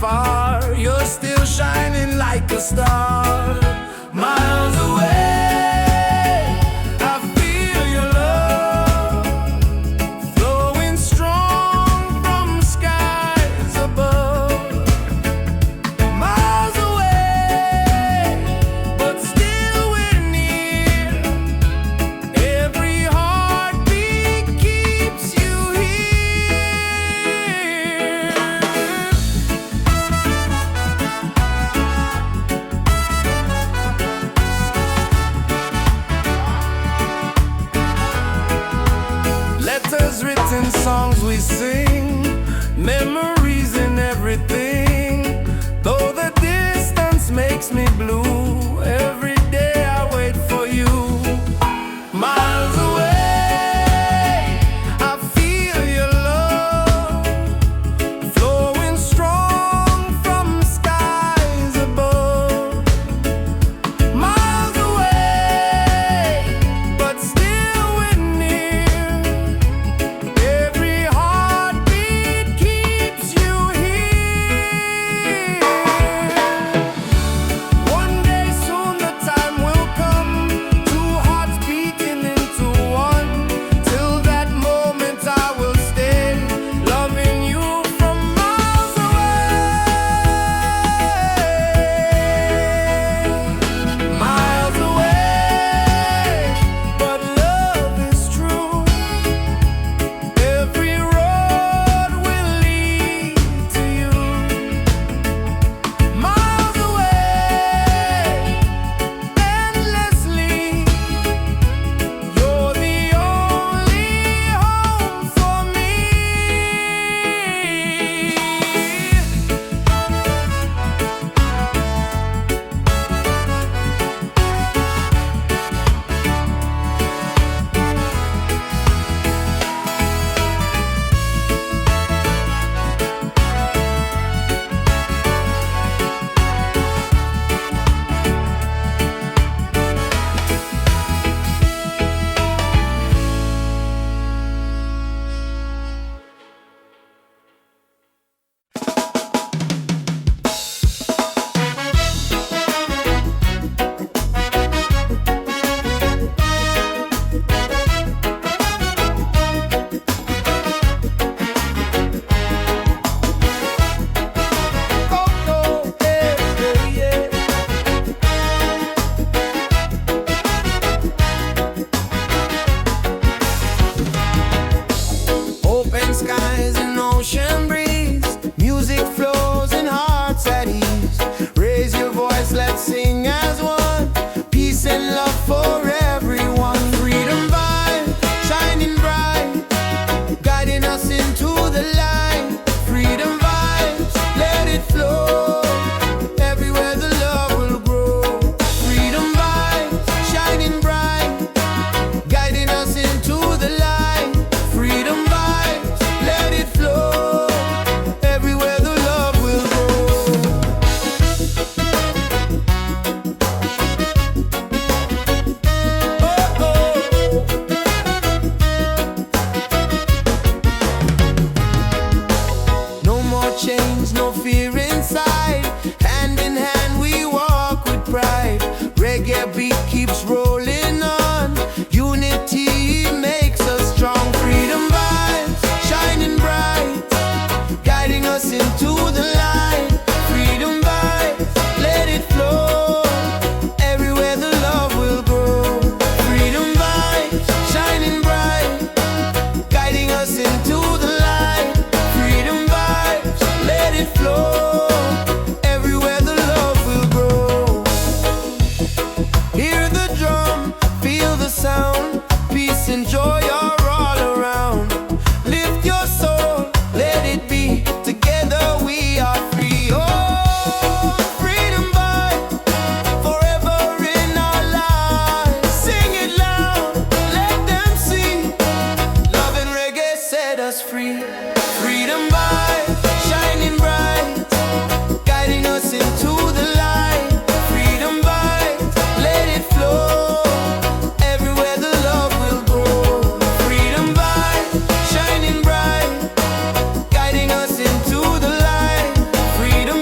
far, you're still shining like a star. Miles away, I feel your love flowing strong from skies above. Miles away, but still we're near. Every heartbeat keeps you here. Letters written, songs we sing, memories in everything. Though the distance makes me blue, every day I wait for you. Miles away, I feel your love flowing strong from skies above. Miles away, but still we're near. Every heartbeat keeps you here. One day soon the time will come, two hearts beating into one. Till that moment I will stay, loving you from miles away. Miles away, but love is true. Every road will lead to you. Miles away, endlessly. You're the only home for me. Open skies and ocean breeze, music flows and hearts at ease. Raise your voice, let's sing as one. Peace and love for everyone. Freedom vibe, shining bright, guiding us into the light. Freedom vibes, let it flow. Everywhere the love will grow. Freedom vibes, shining bright, guiding us into the light. Freedom vibes, let it flow. Everywhere the love will grow. Oh, oh. No more chains, no fear inside. Hand in hand we walk with pride. Reggae beat keeps rolling on. Unity makes us strong. Freedom vibes, shining bright, guiding us into the light. Freedom vibes, let it flow. Everywhere the love will grow. Freedom vibes, shining bright, guiding us into the light. Freedom vibes, let it flow. Everywhere the love will grow. Hear the drum, feel the sound. Peace and joy are all around. Lift your soul, let it be. Together we are free. Oh, freedom vibe, forever in our lives. Sing it loud, let them see. Love and reggae set us free. Freedom vibe, shining bright, guiding us into the light. Freedom vibe, let it flow. Everywhere the love will grow. Freedom vibe, shining bright, guiding us into the light. Freedom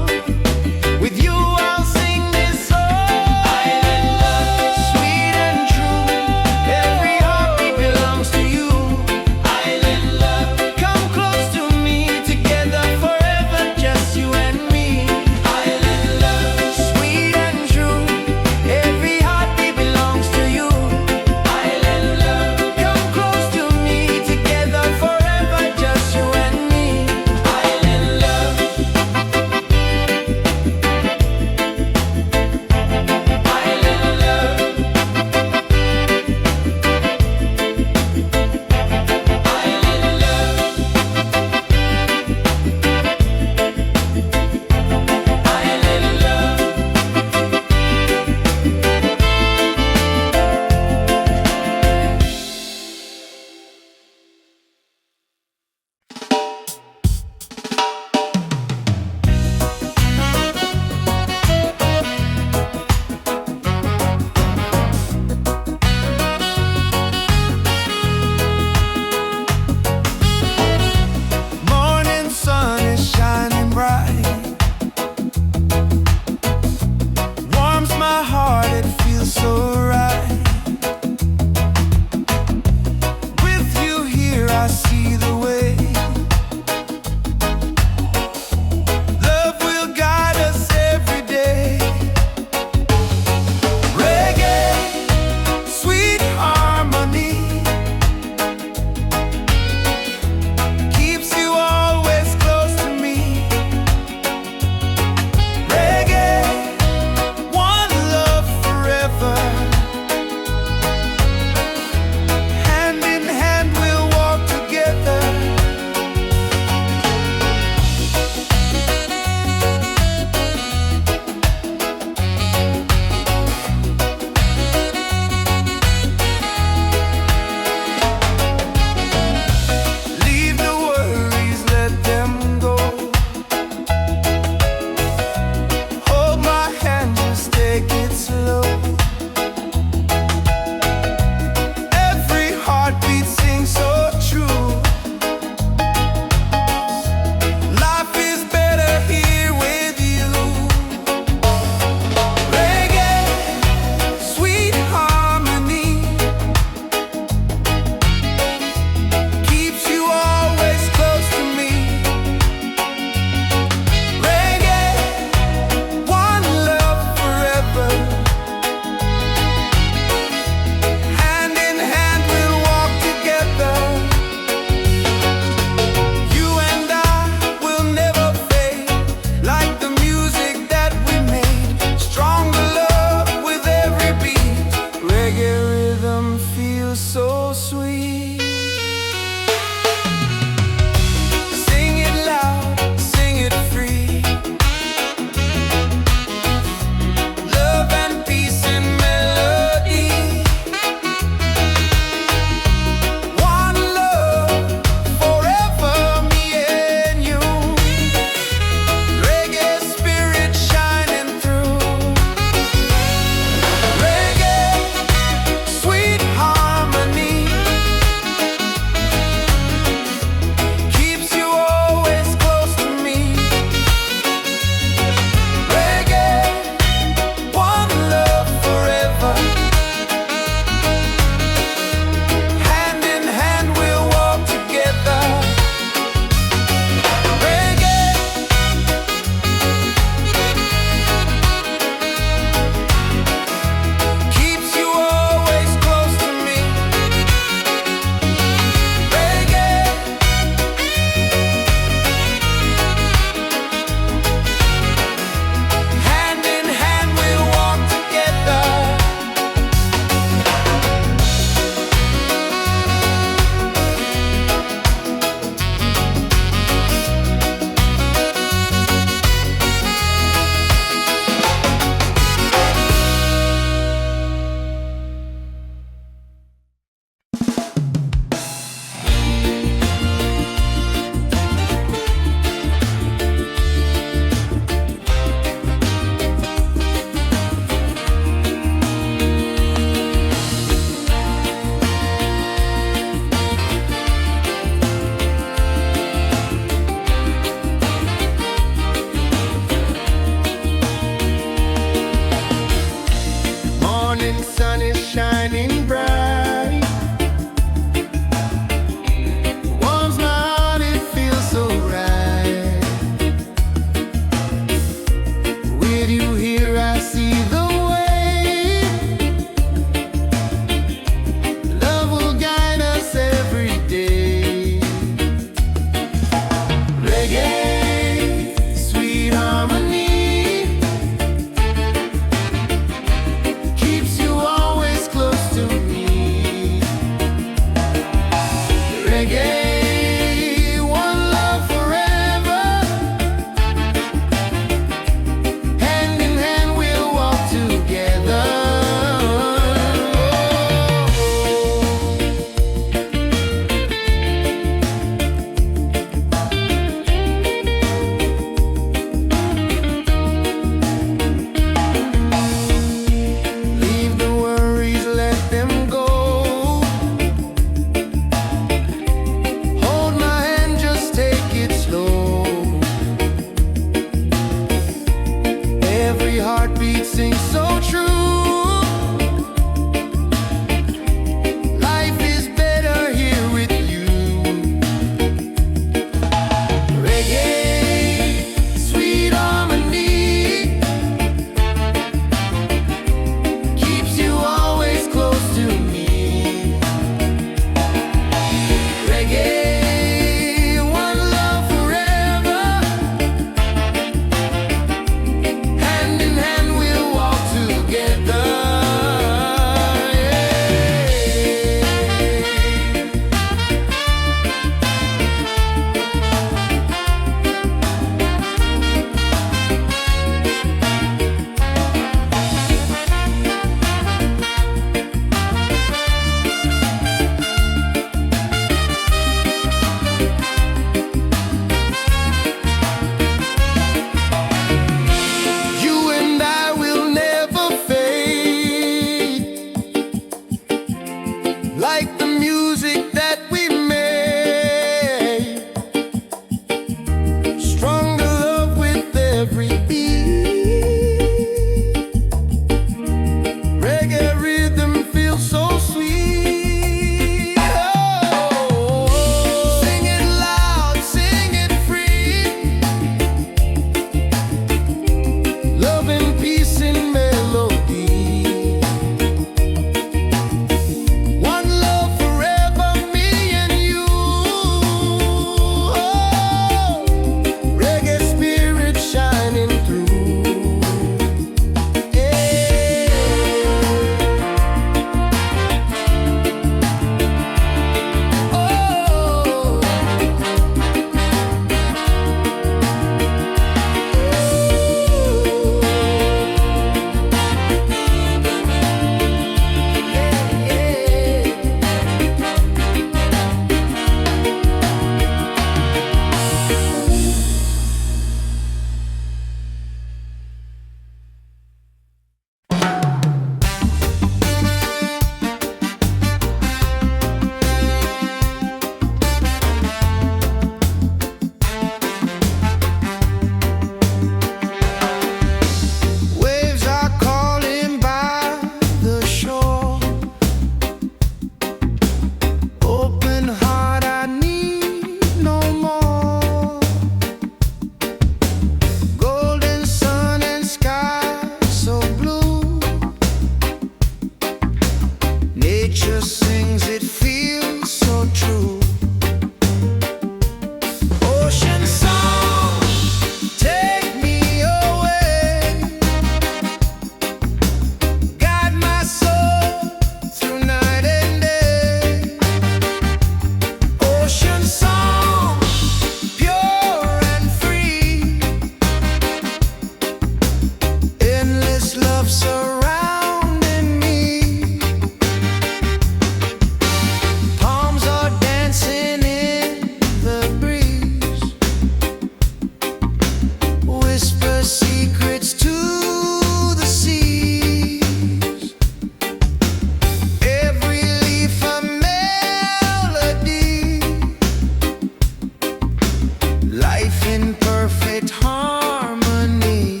life in perfect harmony.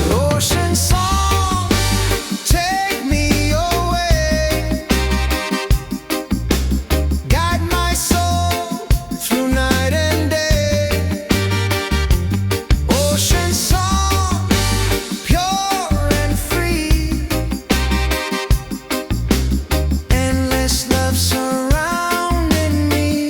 Ocean song, take me away, guide my soul through night and day. Ocean song, pure and free, endless love surrounding me.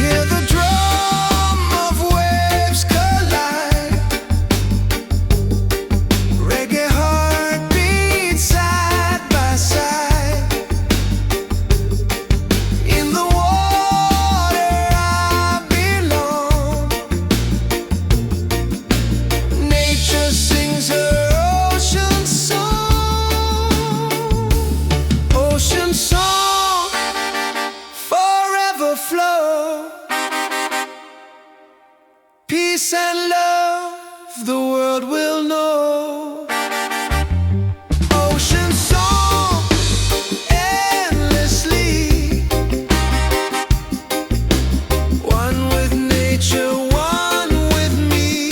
Hear the drum of waves collide, reggae heartbeats side by side. In the water I belong, nature sings her ocean song. Ocean song, forever flow, peace and love the world will know. Ocean song, endlessly, one with nature, one with me.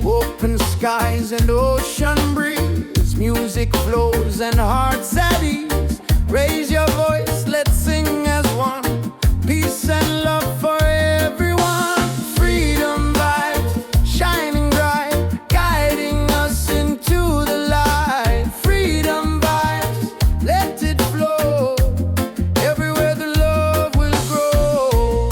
Open skies and ocean breeze, music flows and hearts at ease. Raise your voice, let's sing as one. Peace and love for everyone. Freedom vibes shining bright, guiding us into the light. Freedom vibes, let it flow. Everywhere the love will grow.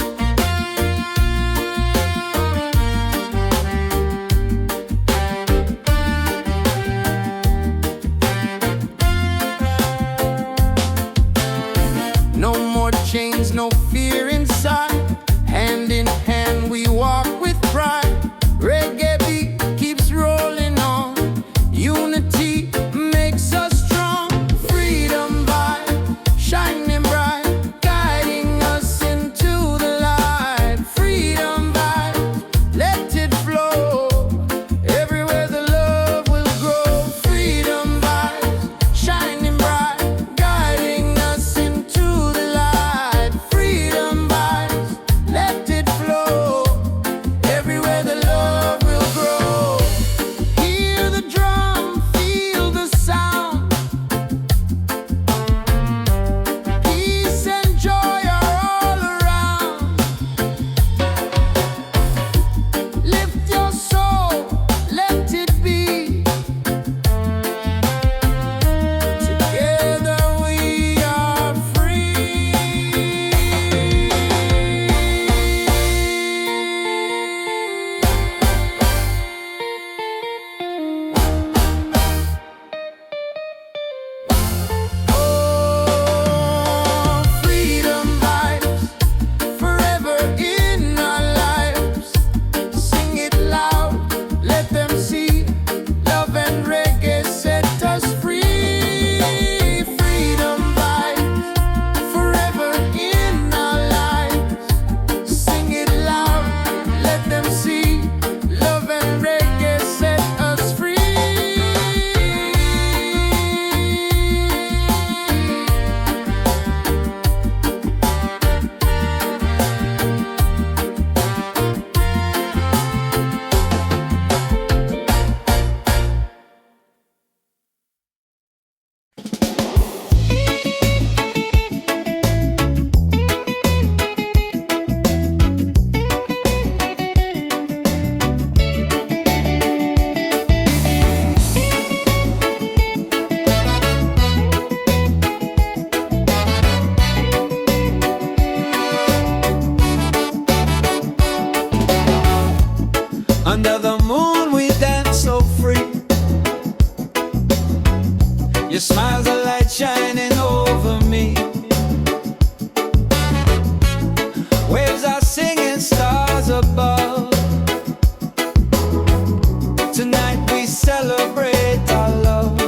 celebrate our love.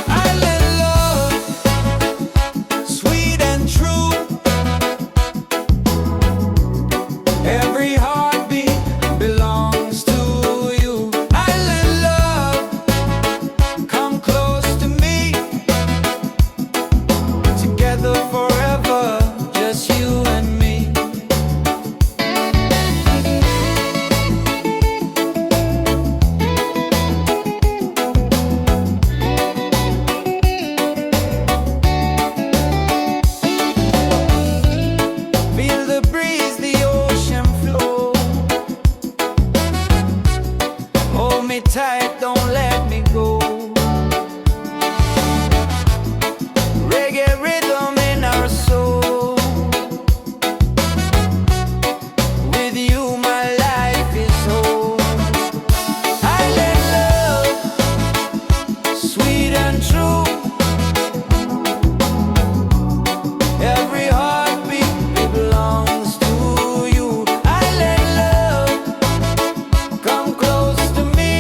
Island love, sweet and true. Every heartbeat belongs to you. Island love, come close to me. Together forever, just you and me. Feel the breeze, the ocean flow. Hold me tight, don't let me go. Reggae rhythm in our soul. With you my life is whole. Island love, sweet and true. Every heartbeat belongs to you. Island love, come close to me.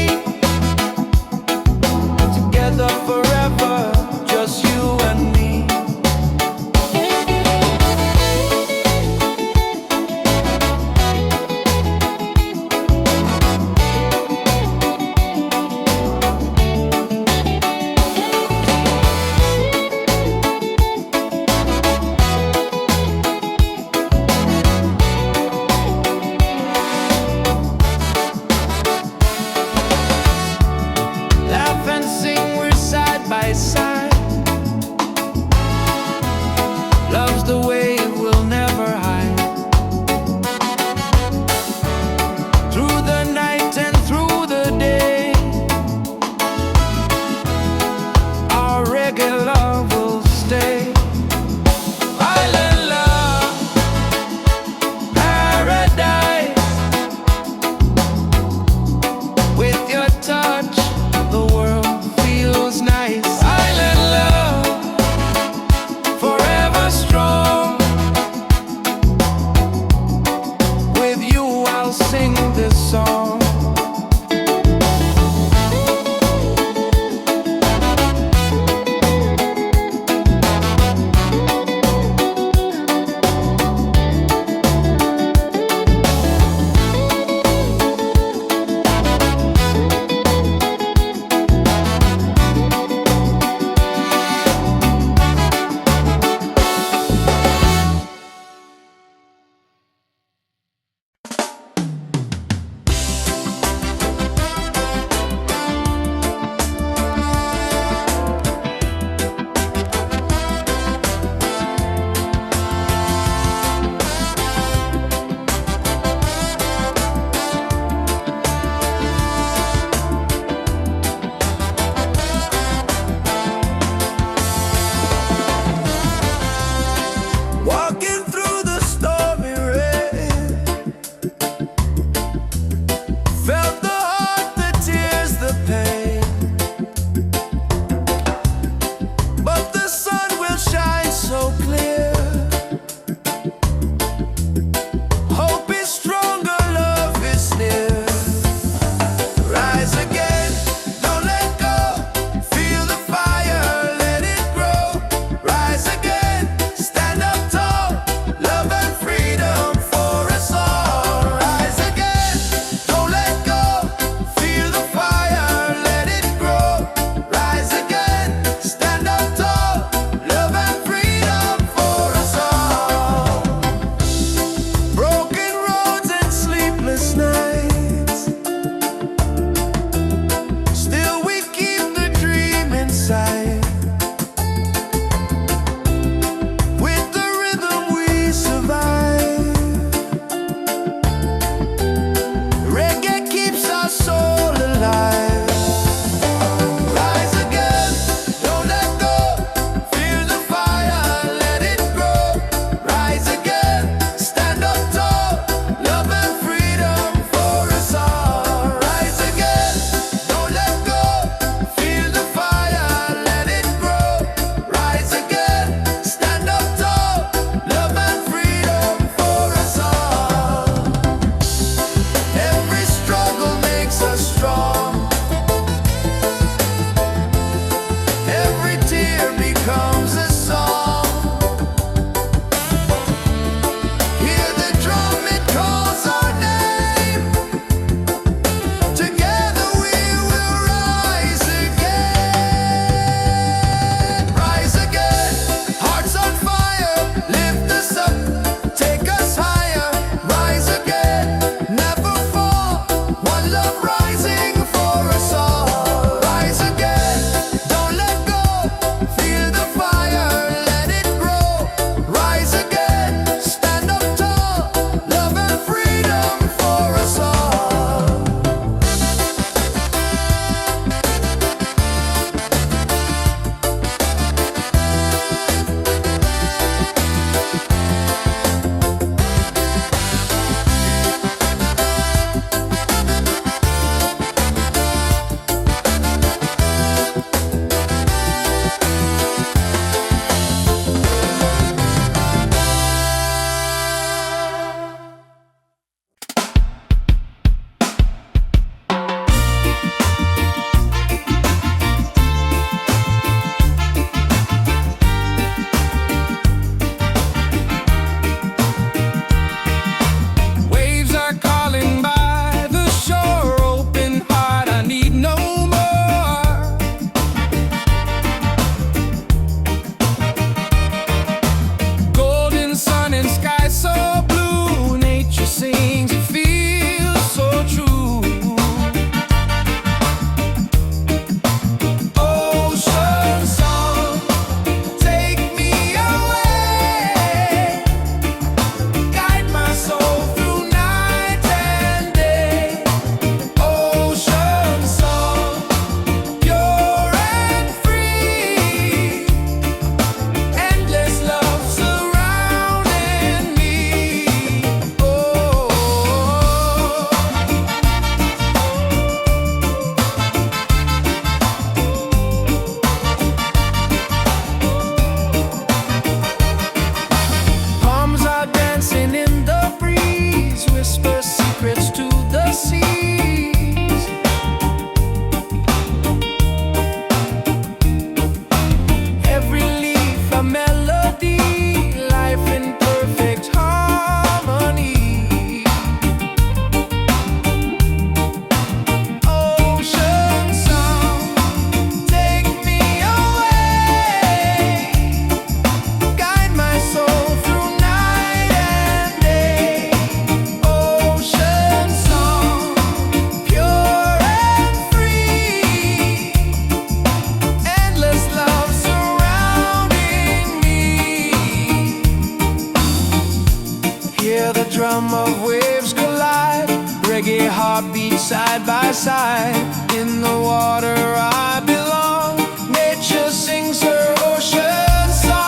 tide. In the water I belong. Nature sings her ocean song.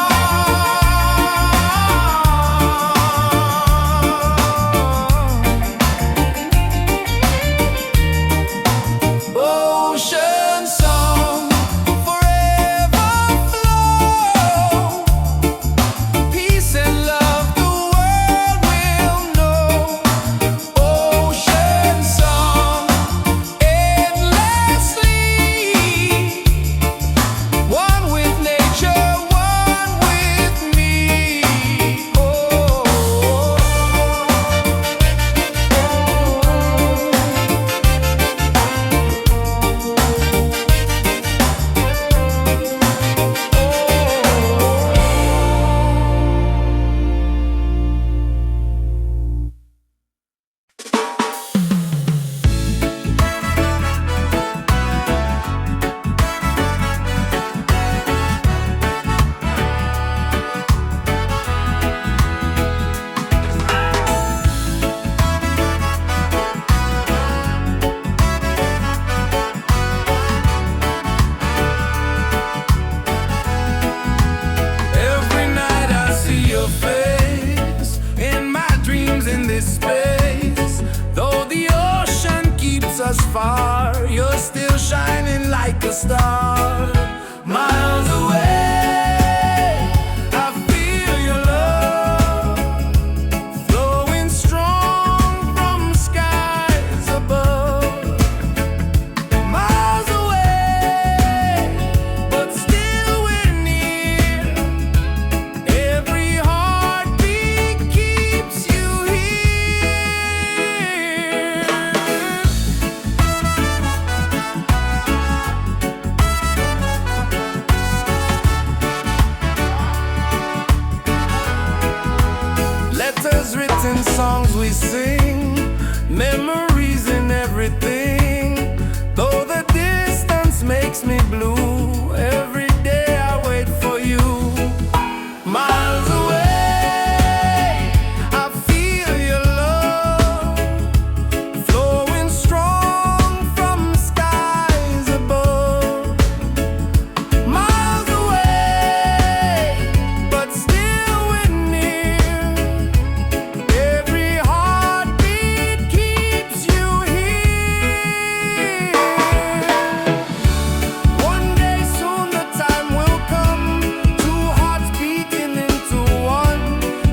Ocean song, forever flow. Peace and love the world will know. Ocean song, endlessly. One with nature, one with me. Oh. Every night I see your face in my dreams in this space. Though the ocean keeps us far, you're still shining like a star. Miles away, I feel your love flowing strong from skies above. Miles away, but still we're near. Every heartbeat keeps you here. Letters written, songs we sing, memories in everything. Though the distance makes me blue, every day I wait for you. Miles away, I feel your love flowing strong from skies above. Miles away, but still we're near. Every heartbeat keeps you here. One day soon the time will come, two hearts beating into one.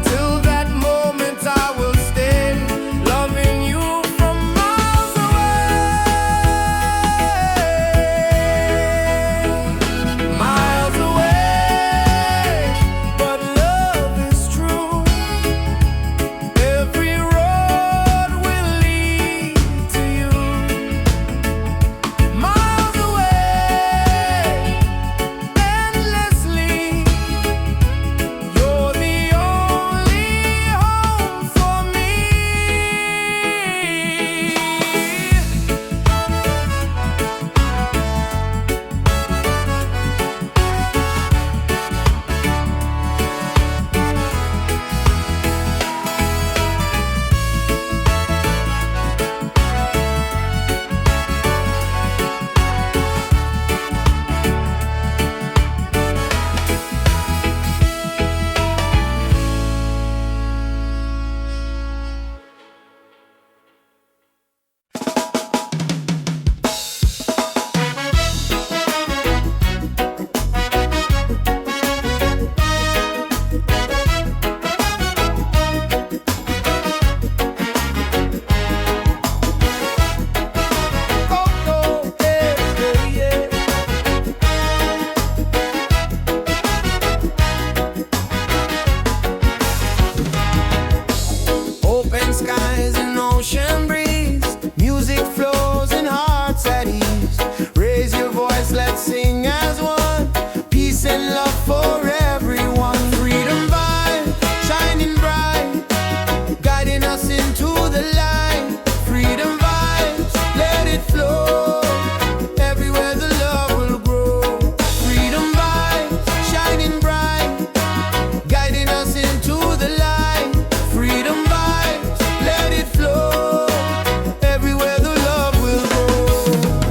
Till that moment I will stay, loving you from miles away. Miles away, but love is true. Every road will lead to you. Miles away, endlessly. You're the only home for me. Open skies and ocean breeze, music flows and hearts at ease. Raise your voice, let's sing as one. Peace and love for everyone. Freedom vibe, shining bright, guiding us into the light. Freedom vibes, let it flow. Everywhere the love will grow. Freedom vibes, shining bright, guiding us into the light. Freedom vibes, let it flow. Everywhere the love will go.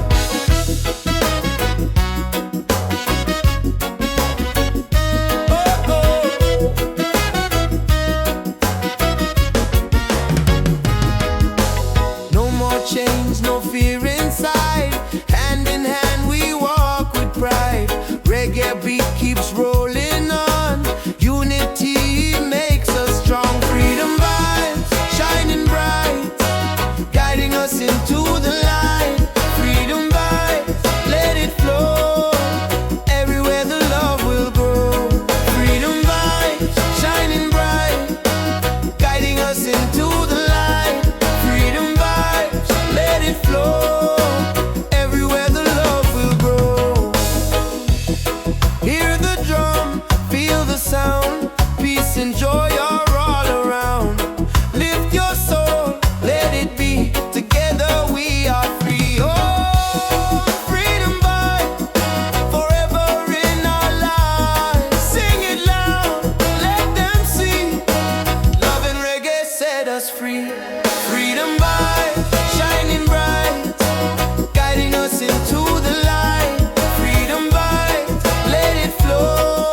into the light. Freedom vibes, let it flow.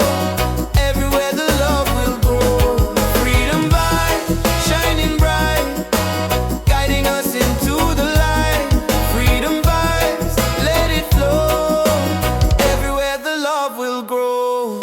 Everywhere the love will grow. Freedom vibes, shining bright, guiding us into the light. Freedom vibes, let it flow. Everywhere the love will grow.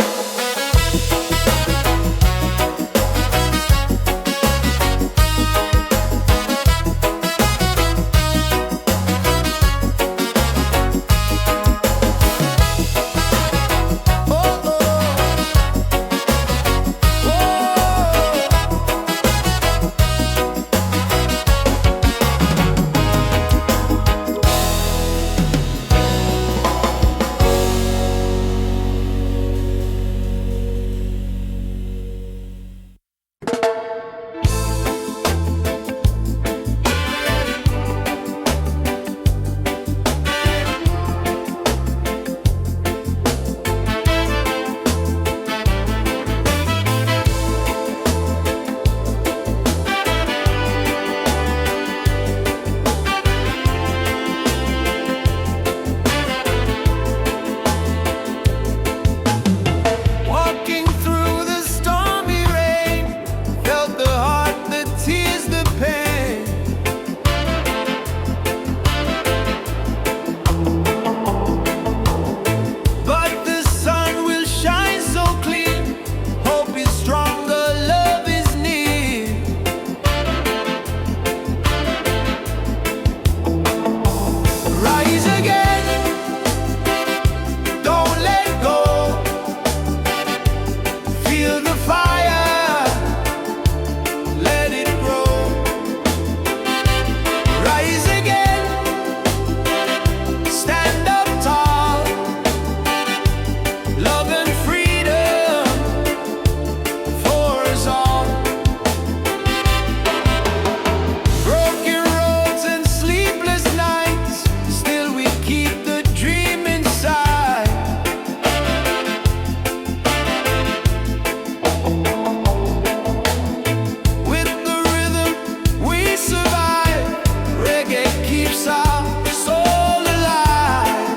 Walking through the stormy rain, felt the heart, the tears, the pain. But the sun will shine so clear. Hope is stronger, love is near. Rise again, don't let go. Feel the fire, let it grow. Rise again, stand up tall. Love and freedom for us all. Broken roads and sleepless nights, still we keep the dream inside. With the rhythm we survive. Reggae keeps our soul alive.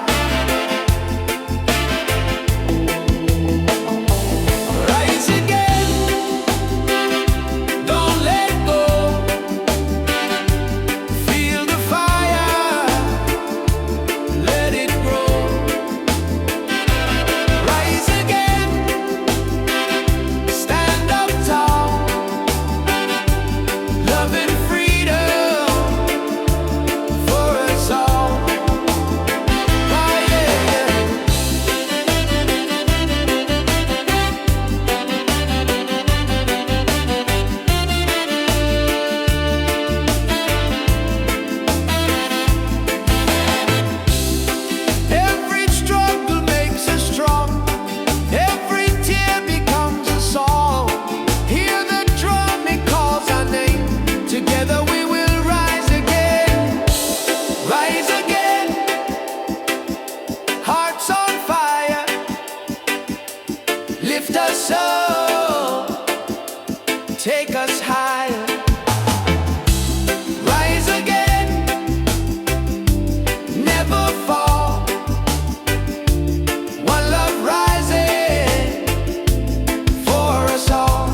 Rise again, don't let go. Feel the fire, let it grow. Rise again, stand up tall. Love and freedom for us all. Ah, yeah, yeah. Every struggle makes us strong. Every tear becomes a song. Hear the drum, it calls our name. Together we will rise again. Rise again. Hearts on fire. Lift us up. Take us higher. Rise again. Never fall. One love rising for us all.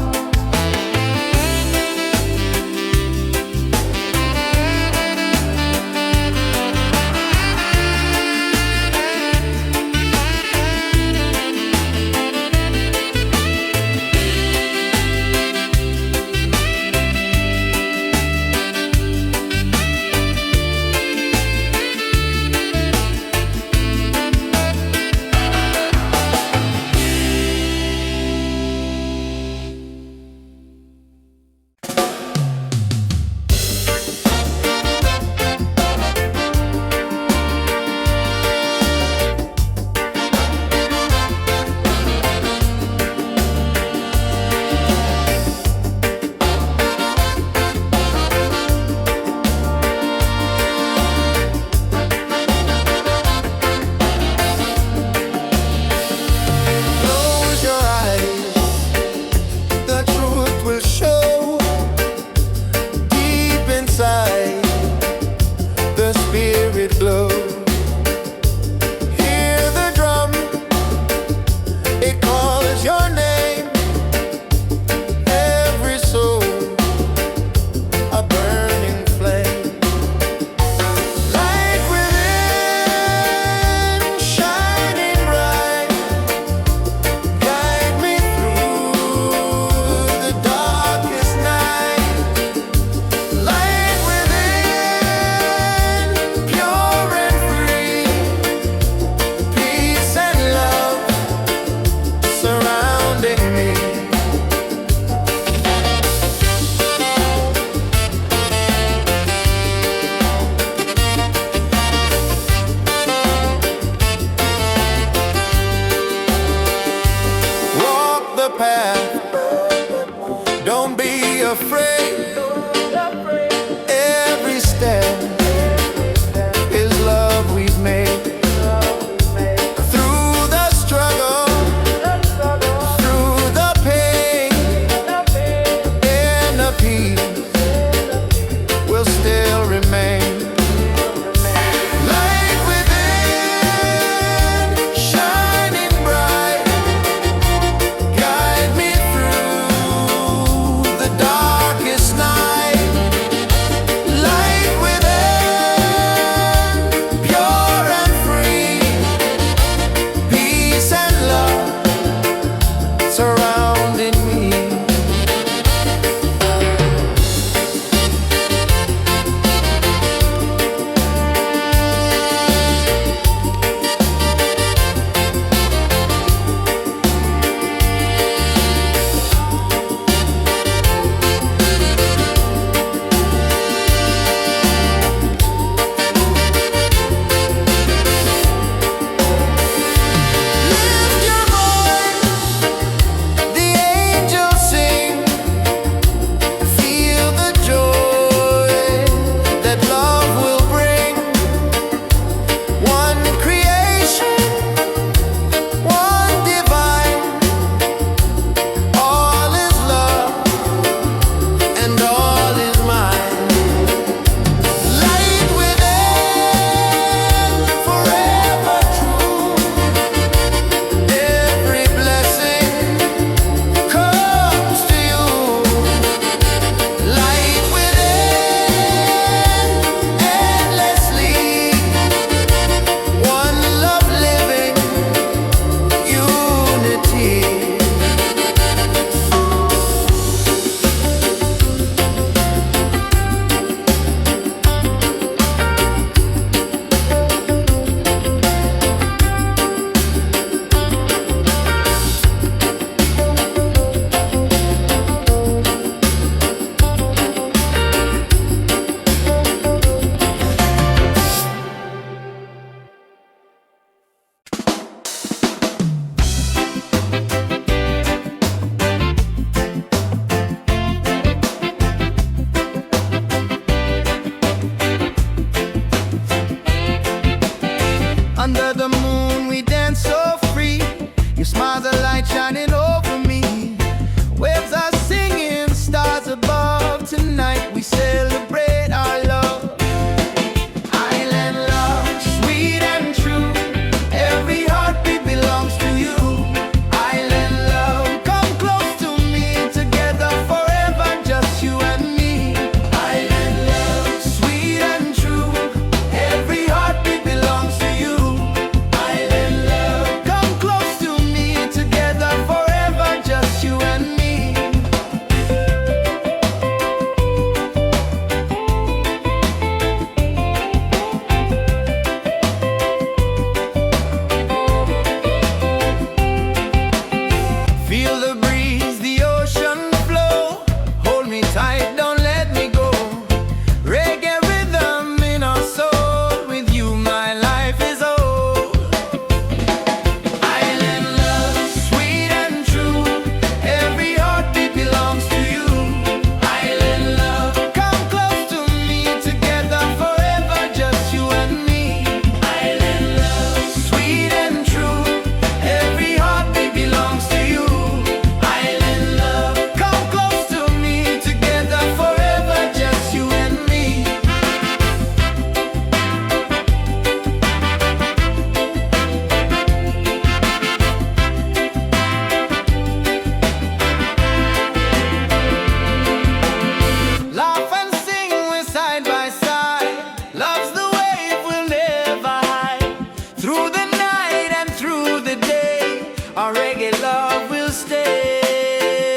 our reggae love will stay.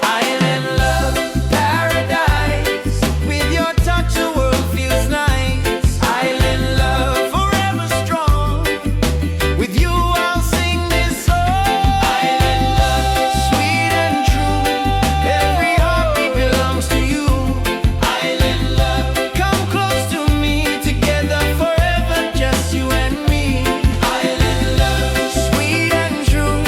Island love, paradise. With your touch, the world feels nice. Island love, forever strong. With you, I'll sing this song. Island love, sweet and true. Every heartbeat belongs to you. Island love, come close to me. Together forever, just you and me. Island love, sweet and true.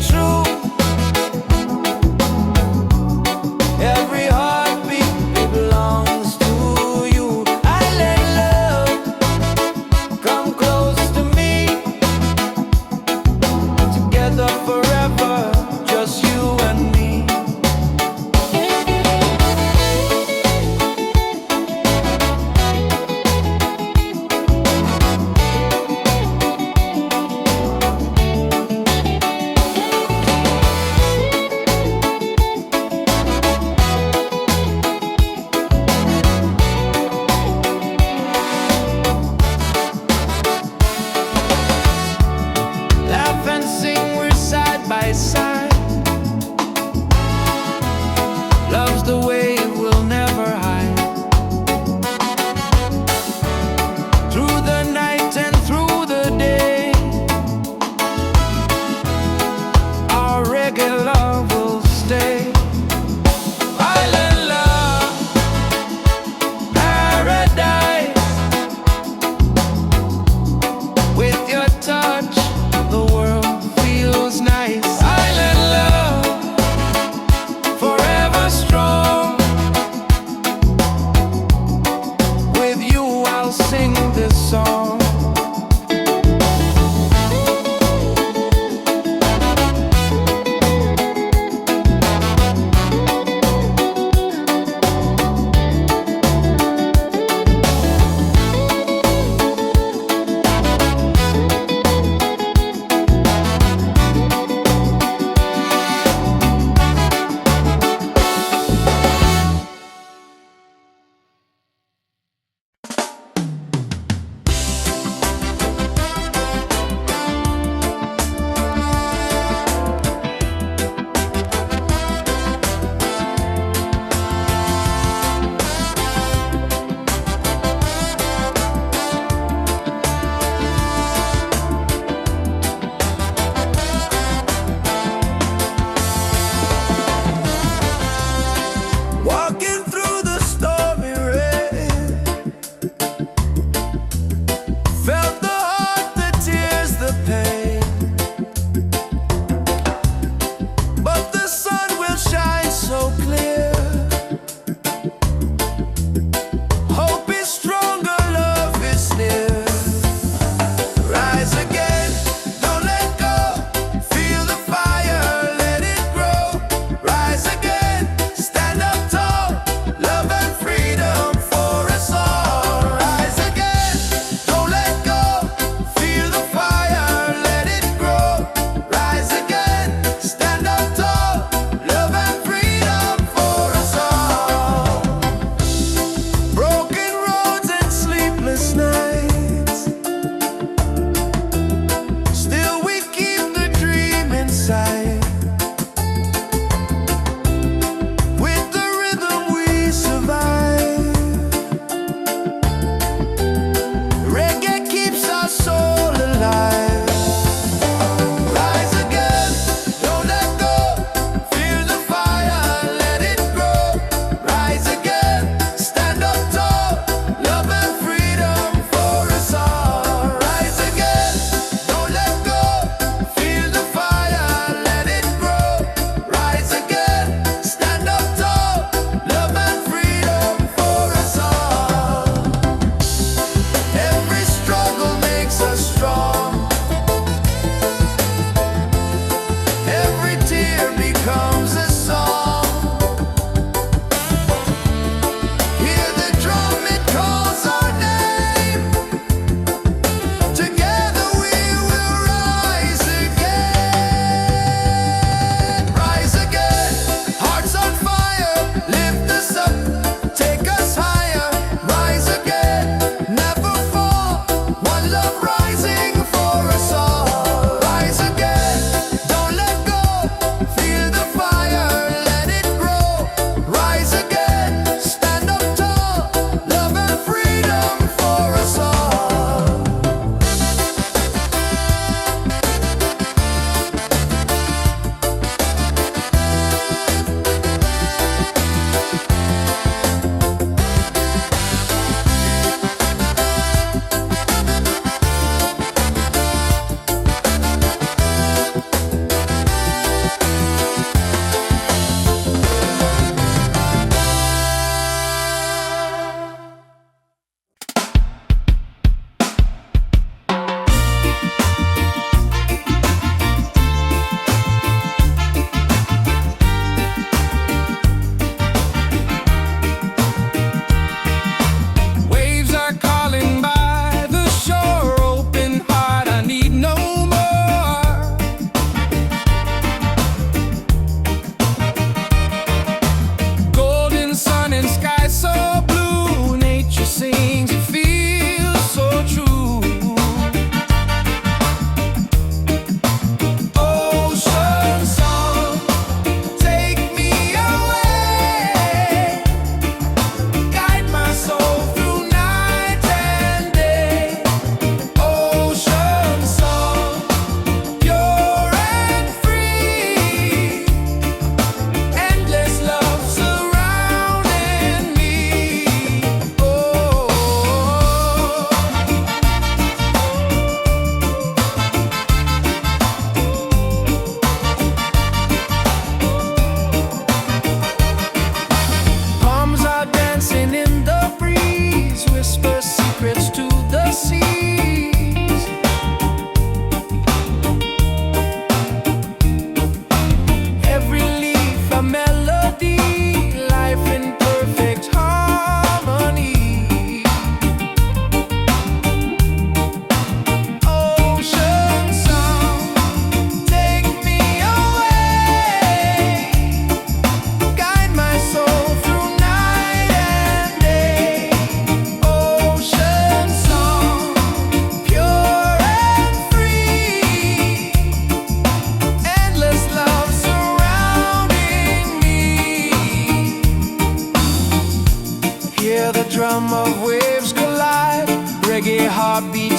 true. Every heartbeat belongs to you. I let love come close to me. Together forever, just you and me.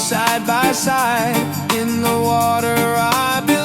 side by side. In the water I belong.